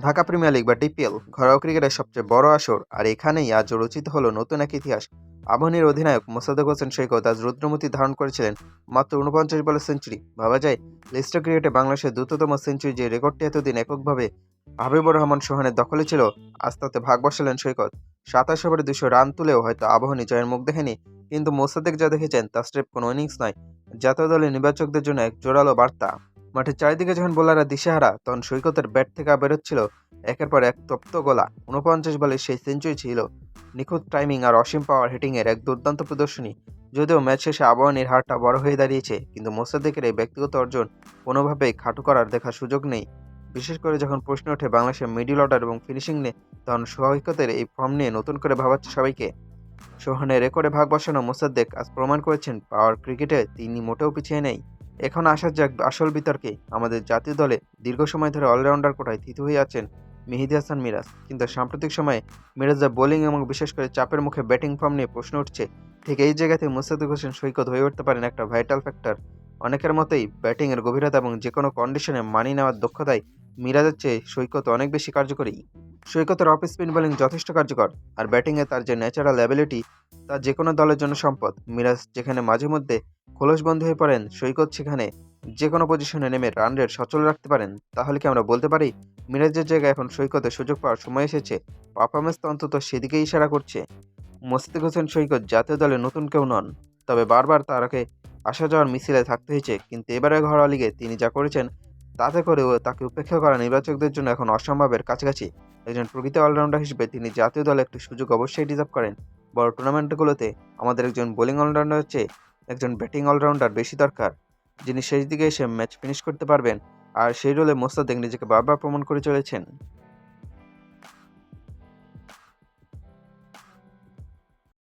Dhaka premier league বা DPL ঘরোয়া ক্রিকেটের সবচেয়ে বড় আসর, আর এখানেই আজ রচিত হলো নতুন এক ইতিহাস। আবাহনীর অধিনায়ক মোসাদ্দেক হোসেন সৈকত আজ রুদ্রমূর্তি ধারণ করেছিলেন মাত্র ৪৯ বলে সেঞ্চুরি। ভাবা যায়, লিস্ট ক্রিকেটে বাংলাদেশের দ্রুততম সেঞ্চুরি যে রেকর্ডটি এতদিন এককভাবে হাবিবুর রহমান সোহানের দখলে ছিল, আজ তাতে ভাগ বসালেন সৈকত। ২৭ ওভারে ২০০ রান তুলেও হয়তো আবাহনী জয়ের মুখ দেখেনি, কিন্তু মোসাদ্দেক যা দেখেছেন তা স্রেফ কোনো ইনিংস নয়, জাতীয় দলের নির্বাচকদের জন্য এক জোরালো বার্তা। মাঠের চারিদিকে যখন বোলাররা দিশেহারা, তখন সৈকতের ব্যাট থেকে বেরোচ্ছিল একের পর এক তপ্ত গোলা। ৪৯ বলে সেই সেঞ্চুরি ছিল নিখুঁত টাইমিং আর অসীম পাওয়ার হিটিংয়ের এক দুর্দান্ত প্রদর্শনী। যদিও ম্যাচ শেষে আবাহনীর হারটা বড় হয়ে দাঁড়িয়েছে, কিন্তু মোসাদ্দেকের এই ব্যক্তিগত অর্জন কোনোভাবেই খাটো করার দেখার সুযোগ নেই। বিশেষ করে যখন প্রশ্ন ওঠে বাংলাদেশের মিডল অর্ডার এবং ফিনিশিং নিয়ে, তখন সৈকতের এই ফর্ম নিয়ে নতুন করে ভাবাচ্ছে সবাইকে। সোহানের রেকর্ডে ভাগ বসানো মোসাদ্দেক আজ প্রমাণ করেছেন পাওয়ার ক্রিকেটে তিনি মোটেও পিছিয়ে নেই। এখন আসা যাক আসল বিতর্কে। আমাদের জাতীয় দলে দীর্ঘ সময় ধরে অলরাউন্ডার কোটায় থিতু হয়ে আছেন মেহেদী হাসান মিরাজ, কিন্তু সাম্প্রতিক সময়ে মিরাজের বোলিং এবং বিশেষ করে চাপের মুখে ব্যাটিং ফর্ম নিয়ে প্রশ্ন উঠছে। ঠিক এই জায়গাতে মোসাদ্দেক হোসেন সৈকত হয়ে উঠতে পারেন একটা ভাইটাল ফ্যাক্টর। অনেকের মতেই ব্যাটিংয়ের গভীরতা এবং যে কোনো কন্ডিশনে মানিয়ে নেওয়ার দক্ষতায় মিরাজের চেয়ে সৈকত অনেক বেশি কার্যকরী। সৈকতের অফ স্পিন বোলিং যথেষ্ট কার্যকর, আর ব্যাটিংয়ে তার যে ন্যাচারাল অ্যাবিলিটি তা যে কোনো দলের জন্য সম্পদ। মিরাজ যেখানে মাঝে মধ্যে খোলসবন্দী হয়ে পড়েন, সৈকত সেখানে যে কোনো পজিশনে নেমে রান রেট সচল রাখতে পারেন। তাহলে কি আমরা বলতে পারি মিরাজের জায়গায় এখন সৈকতের সুযোগ পাওয়ার সময় এসেছে? পারফরমেন্স তো অন্তত সেদিকেই ইশারা করছে। মোসাদ্দেক হোসেন সৈকত জাতীয় দলে নতুন কেউ নন, তবে বারবার তারাকে আসা যাওয়ার মিছিলে থাকতে হয়েছে। কিন্তু এবারে ঘরোয়া লিগে তিনি যা করেছেন, তাতে করেও তাকে উপেক্ষা করা নির্বাচকদের জন্য এখন অসম্ভবের কাছাকাছি। একজন প্রকৃত অলরাউন্ডার হিসেবে তিনি জাতীয় দলে একটি সুযোগ অবশ্যই ডিজার্ভ করেন। বড় টুর্নামেন্টগুলোতে আমাদের একজন বোলিং অলরাউন্ডারের চেয়ে একজন ব্যাটিং অলরাউন্ডার বেশি দরকার, যিনি শেষ দিকে এসে ম্যাচ ফিনিশ করতে পারবেন। আর সেই রোলে মোসাদ্দেক নিজেকে বারবার প্রমাণ করে চলেছেন।